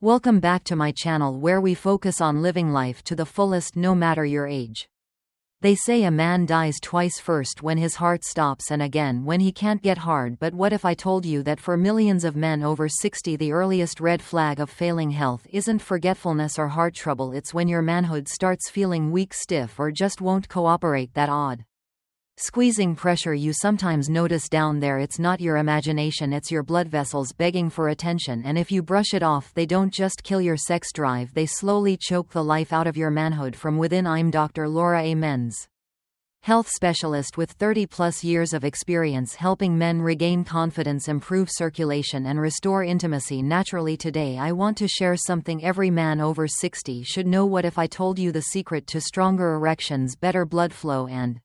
Welcome back to my channel where we focus on living life to the fullest no matter your age. They say a man dies twice, first when his heart stops and again when he can't get hard. But what if I told you that for millions of men over 60 the earliest red flag of failing health isn't forgetfulness or heart trouble, it's when your manhood starts feeling weak, stiff, or just won't cooperate. That odd squeezing pressure you sometimes notice down there, it's not your imagination, it's your blood vessels begging for attention, and if you brush it off, they don't just kill your sex drive, they slowly choke the life out of your manhood from within. I'm Dr. Laura A. Menz, health specialist with 30+ years of experience helping men regain confidence, improve circulation, and restore intimacy naturally. Today I want to share something every man over 60 should know. What if I told you the secret to stronger erections, better blood flow, and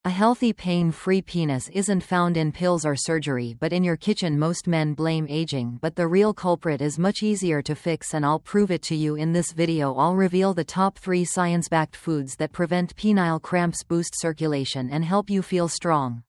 a healthy pain-free penis isn't found in pills or surgery, but in your kitchen? Most men blame aging, but the real culprit is much easier to fix, and I'll prove it to you. In this video I'll reveal the top 3 science-backed foods that prevent penile cramps, boost circulation, and help you feel strong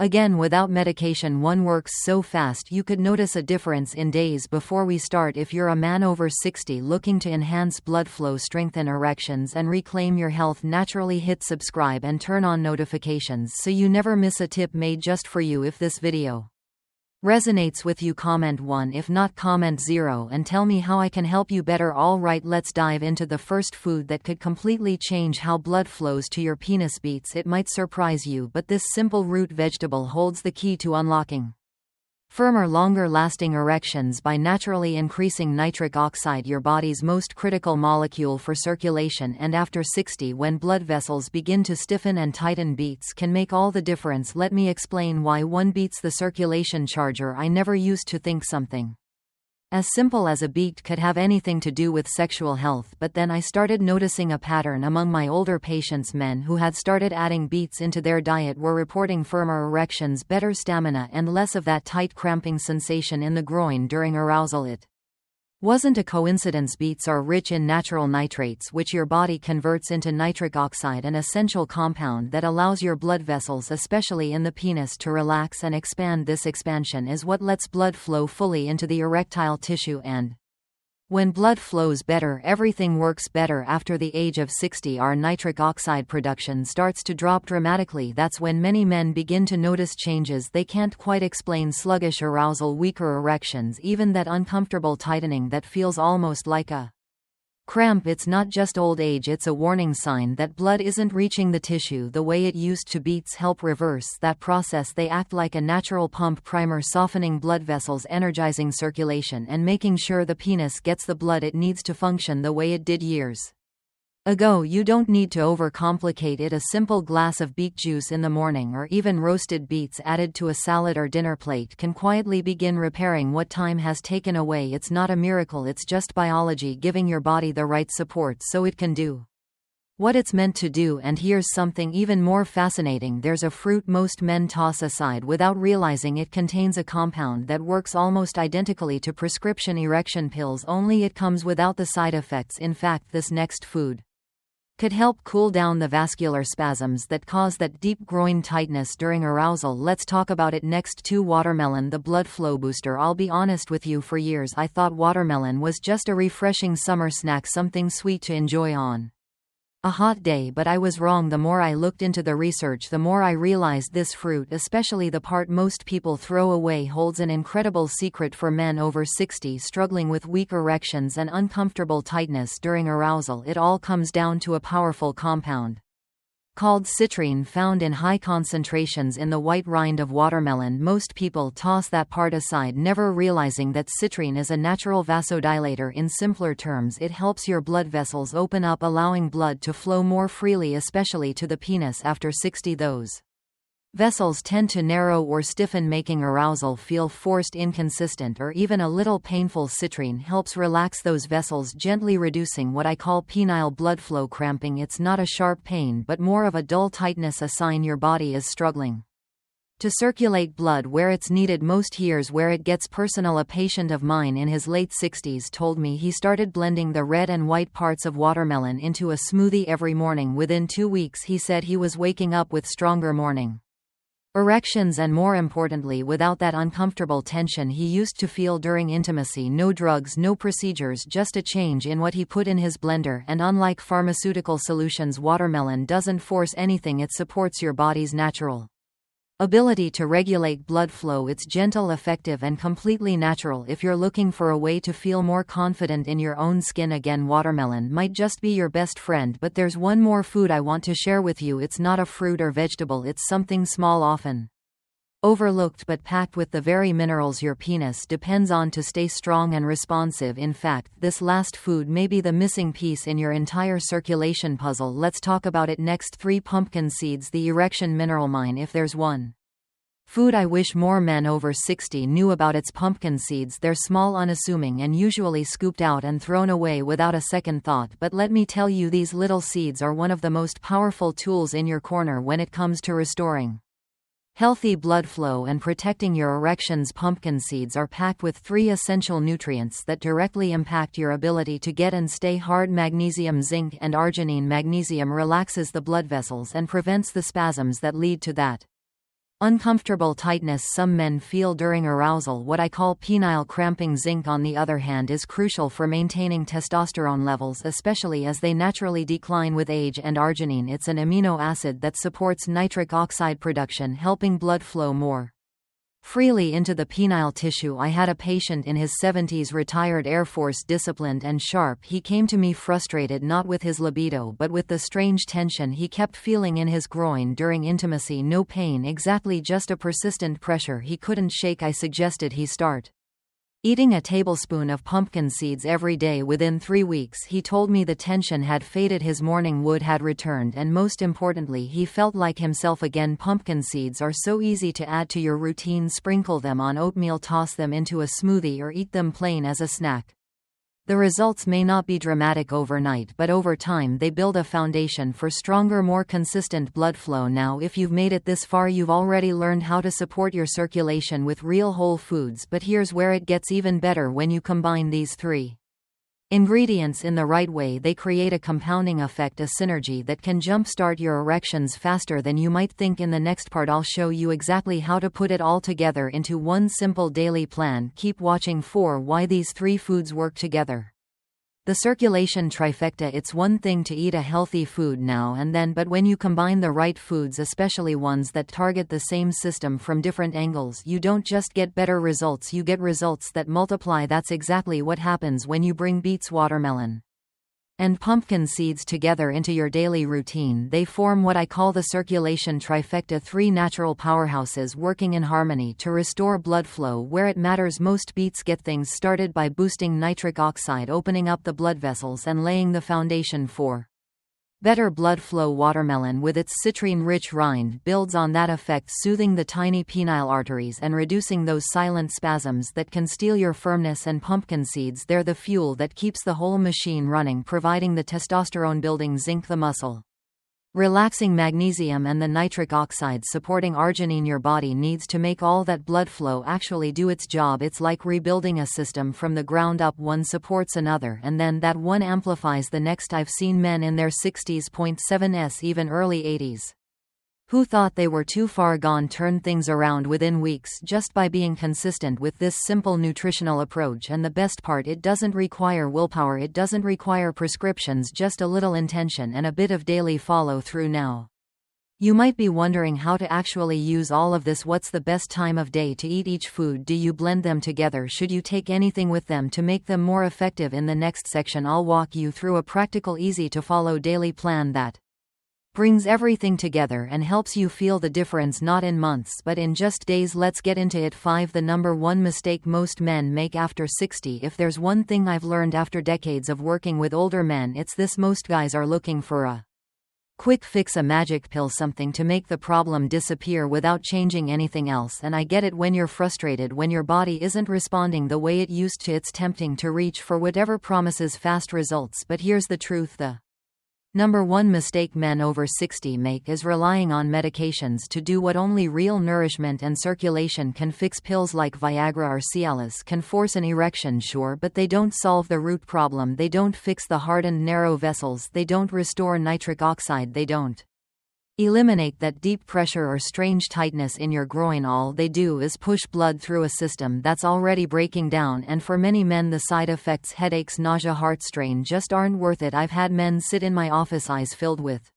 again without medication. One works so fast you could notice a difference in days. Before we start, if you're a man over 60 looking to enhance blood flow, strengthen erections, and reclaim your health naturally, hit subscribe and turn on notifications so you never miss a tip made just for you. If this video resonates with you, comment 1, if not, comment 0, and tell me how I can help you better. Alright, let's dive into the first food that could completely change how blood flows to your penis. Beets. It might surprise you, but this simple root vegetable holds the key to unlocking firmer, longer-lasting erections by naturally increasing nitric oxide, your body's most critical molecule for circulation. And after 60, when blood vessels begin to stiffen and tighten, beets can make all the difference. Let me explain why. 1. Beets, the circulation charger. I never used to think something as simple as a beet could have anything to do with sexual health, but then I started noticing a pattern among my older patients. Men who had started adding beets into their diet were reporting firmer erections, better stamina, and less of that tight cramping sensation in the groin during arousal. It wasn't a coincidence. Beets are rich in natural nitrates, which your body converts into nitric oxide, an essential compound that allows your blood vessels, especially in the penis, to relax and expand. This expansion is what lets blood flow fully into the erectile tissue, and when blood flows better, everything works better. After the age of 60, our nitric oxide production starts to drop dramatically. That's when many men begin to notice changes they can't quite explain: sluggish arousal, weaker erections, even that uncomfortable tightening that feels almost like a cramp. It's not just old age, it's a warning sign that blood isn't reaching the tissue the way it used to. Beets help reverse that process. They act like a natural pump primer, softening blood vessels, energizing circulation, and making sure the penis gets the blood it needs to function the way it did years ago. You don't need to overcomplicate it. A simple glass of beet juice in the morning, or even roasted beets added to a salad or dinner plate, can quietly begin repairing what time has taken away. It's not a miracle, it's just biology giving your body the right support so it can do what it's meant to do. And here's something even more fascinating. There's a fruit most men toss aside without realizing it contains a compound that works almost identically to prescription erection pills, only it comes without the side effects. In fact, this next food could help cool down the vascular spasms that cause that deep groin tightness during arousal. Let's talk about it next. 2. Watermelon, the blood flow booster. I'll be honest with you, for years I thought watermelon was just a refreshing summer snack, something sweet to enjoy on a hot day, but I was wrong. The more I looked into the research, the more I realized this fruit, especially the part most people throw away, holds an incredible secret for men over 60 struggling with weak erections and uncomfortable tightness during arousal. It all comes down to a powerful compound called citrine, found in high concentrations in the white rind of watermelon. Most people toss that part aside, never realizing that citrine is a natural vasodilator. In simpler terms, it helps your blood vessels open up, allowing blood to flow more freely, especially to the penis. After 60, those vessels tend to narrow or stiffen, making arousal feel forced, inconsistent, or even a little painful. Citrine helps relax those vessels, gently reducing what I call penile blood flow cramping. It's not a sharp pain, but more of a dull tightness, a sign your body is struggling to circulate blood where it's needed most. Here's where it gets personal. A patient of mine in his late 60s told me he started blending the red and white parts of watermelon into a smoothie every morning. Within 2 weeks, he said he was waking up with stronger morning Erections, and more importantly without that uncomfortable tension he used to feel during intimacy. No drugs, no procedures, just a change in what he put in his blender. And unlike pharmaceutical solutions, watermelon doesn't force anything, it supports your body's natural ability to regulate blood flow. It's gentle, effective, and completely natural. If you're looking for a way to feel more confident in your own skin again, watermelon might just be your best friend. But there's one more food I want to share with you. It's not a fruit or vegetable, it's something small, often overlooked, but packed with the very minerals your penis depends on to stay strong and responsive. In fact, this last food may be the missing piece in your entire circulation puzzle. Let's talk about it next. 3. Pumpkin seeds, the erection mineral mine. If there's one food I wish more men over 60 knew about, it's pumpkin seeds. They're small, unassuming, and usually scooped out and thrown away without a second thought. But let me tell you, these little seeds are one of the most powerful tools in your corner when it comes to restoring healthy blood flow and protecting your erections. Pumpkin seeds are packed with 3 essential nutrients that directly impact your ability to get and stay hard: magnesium, zinc, and arginine. Magnesium relaxes the blood vessels and prevents the spasms that lead to that uncomfortable tightness some men feel during arousal, what I call penile cramping. Zinc, on the other hand, is crucial for maintaining testosterone levels, especially as they naturally decline with age. And arginine, it's an amino acid that supports nitric oxide production, helping blood flow more freely into the penile tissue. I had a patient in his 70s, retired Air Force, disciplined and sharp. He came to me frustrated not with his libido but with the strange tension he kept feeling in his groin during intimacy. No pain exactly, just a persistent pressure he couldn't shake. I suggested he start eating a tablespoon of pumpkin seeds every day. Within 3 weeks, he told me the tension had faded, his morning wood had returned, and most importantly, he felt like himself again. Pumpkin seeds are so easy to add to your routine. Sprinkle them on oatmeal, toss them into a smoothie, or eat them plain as a snack. The results may not be dramatic overnight, but over time they build a foundation for stronger, more consistent blood flow. Now, if you've made it this far, you've already learned how to support your circulation with real whole foods. But here's where it gets even better. When you combine these 3 ingredients in the right way, they create a compounding effect, a synergy that can jumpstart your erections faster than you might think. In the next part, I'll show you exactly how to put it all together into one simple daily plan. Keep watching for why these 3 foods work together. The circulation trifecta. It's one thing to eat a healthy food now and then, but when you combine the right foods, especially ones that target the same system from different angles, you don't just get better results, you get results that multiply. That's exactly what happens when you bring beets, watermelon, and pumpkin seeds together into your daily routine. They form what I call the circulation trifecta, 3 natural powerhouses working in harmony to restore blood flow where it matters most. Beets get things started by boosting nitric oxide, opening up the blood vessels, and laying the foundation for better blood flow. Watermelon, with its citrine-rich rind, builds on that effect, soothing the tiny penile arteries and reducing those silent spasms that can steal your firmness. And pumpkin seeds, they're the fuel that keeps the whole machine running, providing the testosterone-building zinc, the muscle relaxing magnesium, and the nitric oxide supporting arginine your body needs to make all that blood flow actually do its job. It's like rebuilding a system from the ground up. One supports another, and then that one amplifies the next. I've seen men in their 60s, 7s, even early 80s, who thought they were too far gone turn things around within weeks just by being consistent with this simple nutritional approach. And the best part, it doesn't require willpower, it doesn't require prescriptions, just a little intention and a bit of daily follow-through. Now, you might be wondering how to actually use all of this. What's the best time of day to eat each food? Do you blend them together? Should you take anything with them to make them more effective? In the next section, I'll walk you through a practical, easy-to-follow daily plan that brings everything together and helps you feel the difference not in months but in just days. Let's get into it. 5. The number 1 mistake most men make after 60. If there's one thing I've learned after decades of working with older men, it's this: most guys are looking for a quick fix, a magic pill, something to make the problem disappear without changing anything else. And I get it. When you're frustrated, when your body isn't responding the way it used to, it's tempting to reach for whatever promises fast results. But here's the truth: the number 1 mistake men over 60 make is relying on medications to do what only real nourishment and circulation can fix. Pills like Viagra or Cialis can force an erection, sure, but they don't solve the root problem. They don't fix the hardened, narrow vessels. They don't restore nitric oxide. They don't Eliminate that deep pressure or strange tightness in your groin. All they do is push blood through a system that's already breaking down, and for many men the side effects, headaches, nausea, heart strain, just aren't worth it. I've had men sit in my office, eyes filled with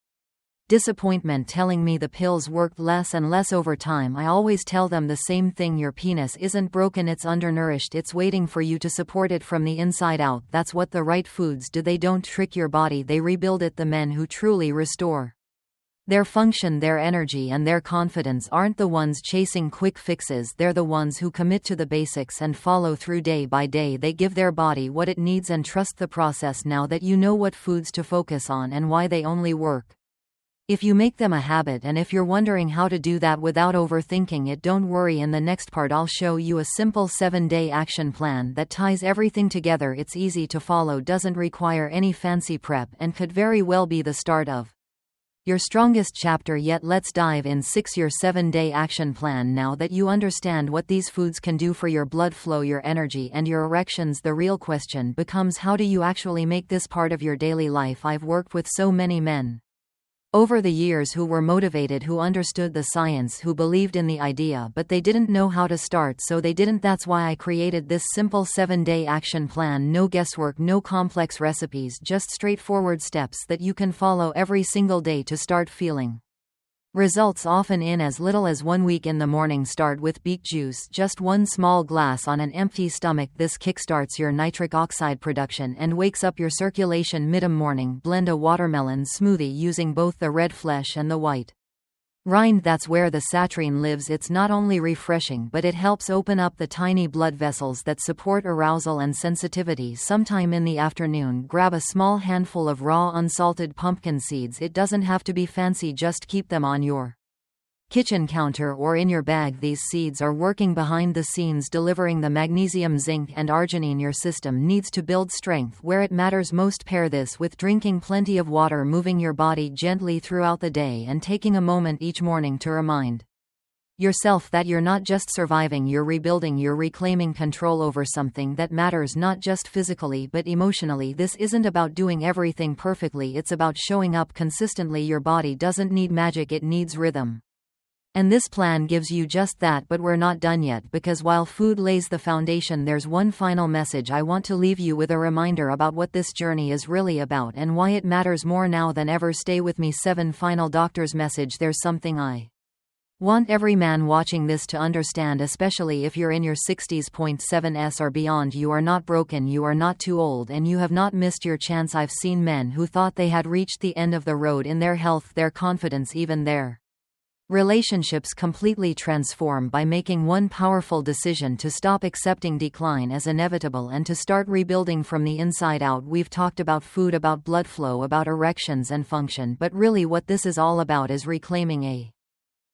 disappointment, telling me the pills worked less and less over time. I always tell them the same thing: your penis isn't broken, it's undernourished, it's waiting for you to support it from the inside out. That's what the right foods do. They don't trick your body, they rebuild it. The men who truly restore their function, their energy, and their confidence aren't the ones chasing quick fixes, they're the ones who commit to the basics and follow through day by day. They give their body what it needs and trust the process. Now that you know what foods to focus on and why they only work if you make them a habit, and if you're wondering how to do that without overthinking it, don't worry. In the next part I'll show you a simple 7-day action plan that ties everything together. It's easy to follow, doesn't require any fancy prep, and could very well be the start of your strongest chapter yet. Let's dive in. 6. Your 7-day action plan. Now that you understand what these foods can do for your blood flow, your energy, and your erections, the real question becomes, how do you actually make this part of your daily life? I've worked with so many men over the years who were motivated, who understood the science, who believed in the idea, but they didn't know how to start, so they didn't. That's why I created this simple 7-day action plan. No guesswork, no complex recipes, just straightforward steps that you can follow every single day to start feeling results, often in as little as 1 week. In the morning, start with beet juice, just 1 small glass on an empty stomach. This kickstarts your nitric oxide production and wakes up your circulation. Mid-morning, blend a watermelon smoothie using both the red flesh and the white rind. That's where the citrine lives. It's not only refreshing, but it helps open up the tiny blood vessels that support arousal and sensitivity. Sometime in the afternoon, grab a small handful of raw unsalted pumpkin seeds. It doesn't have to be fancy, just keep them on your kitchen counter or in your bag. These seeds are working behind the scenes, delivering the magnesium, zinc, and arginine your system needs to build strength where it matters most. Pair this with drinking plenty of water, moving your body gently throughout the day, and taking a moment each morning to remind yourself that you're not just surviving, you're rebuilding, you're reclaiming control over something that matters, not just physically but emotionally. This isn't about doing everything perfectly, it's about showing up consistently. Your body doesn't need magic, it needs rhythm. And this plan gives you just that. But we're not done yet, because while food lays the foundation, there's one final message I want to leave you with, a reminder about what this journey is really about and why it matters more now than ever. Stay with me. 7. Final doctor's message. There's something I want every man watching this to understand, especially if you're in your 60s, 7s or beyond. You are not broken, you are not too old, and you have not missed your chance. I've seen men who thought they had reached the end of the road in their health, their confidence, even their relationships completely transform by making one powerful decision to stop accepting decline as inevitable and to start rebuilding from the inside out. We've talked about food, about blood flow, about erections and function, but really what this is all about is reclaiming a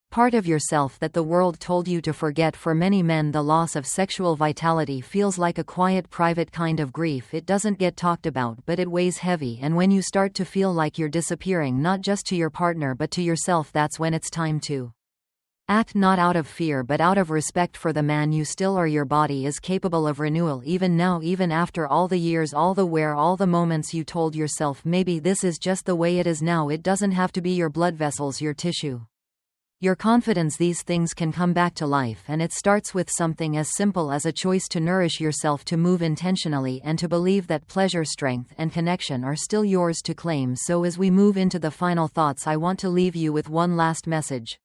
part of yourself that the world told you to forget. For many men, the loss of sexual vitality feels like a quiet, private kind of grief. It doesn't get talked about, but it weighs heavy, and when you start to feel like you're disappearing, not just to your partner but to yourself, that's when it's time to act, not out of fear but out of respect for the man you still are. Your body is capable of renewal, even now, even after all the years, all the wear, all the moments you told yourself, maybe this is just the way it is now. It doesn't have to be. Your blood vessels, your tissue, your confidence, these things can come back to life, and it starts with something as simple as a choice to nourish yourself, to move intentionally, and to believe that pleasure, strength, and connection are still yours to claim. So as we move into the final thoughts, I want to leave you with one last message.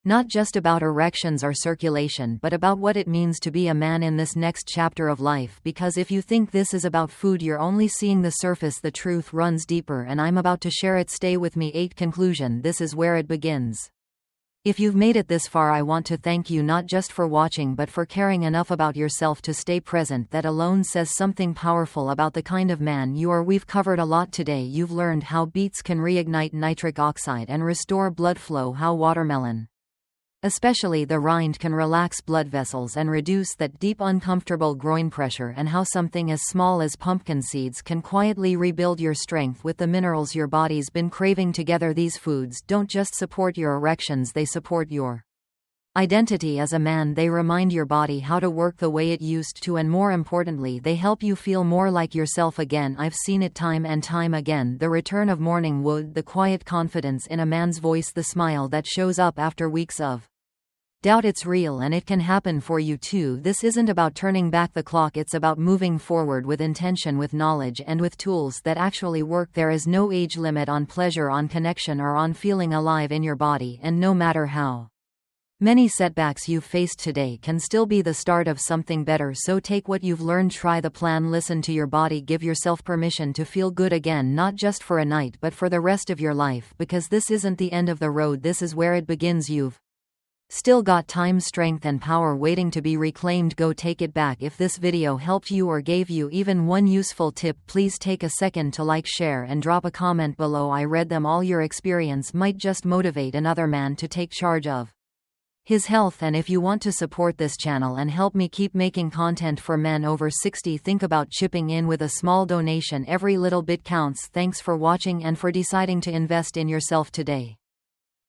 Not just about erections or circulation, but about what it means to be a man in this next chapter of life. Because if you think this is about food, you're only seeing the surface. The truth runs deeper, and I'm about to share it. Stay with me. 8. Conclusion. This is where it begins. If you've made it this far, I want to thank you, not just for watching but for caring enough about yourself to stay present. That alone says something powerful about the kind of man you are. We've covered a lot today. You've learned how beets can reignite nitric oxide and restore blood flow, how watermelon, especially the rind, can relax blood vessels and reduce that deep, uncomfortable groin pressure, and how something as small as pumpkin seeds can quietly rebuild your strength with the minerals your body's been craving. Together, these foods don't just support your erections, they support your Identity as a man. They remind your body how to work the way it used to, and more importantly they help you feel more like yourself again. I've seen it time and time again. The return of morning wood, the quiet confidence in a man's voice, the smile that shows up after weeks of doubt. It's real and it can happen for you too. This isn't about turning back the clock, it's about moving forward with intention, with knowledge, and with tools that actually work. There is no age limit on pleasure, on connection, or on feeling alive in your body, and no matter how many setbacks you've faced today can still be the start of something better. So take what you've learned, try the plan, listen to your body, give yourself permission to feel good again, not just for a night but for the rest of your life, because this isn't the end of the road, this is where it begins. You've still got time, strength, and power waiting to be reclaimed. Go take it back. If this video helped you or gave you even one useful tip, please take a second to like, share, and drop a comment below. I read them all. Your experience might just motivate another man to take charge of his health. And if you want to support this channel and help me keep making content for men over 60, think about chipping in with a small donation. Every little bit counts. Thanks for watching and for deciding to invest in yourself today.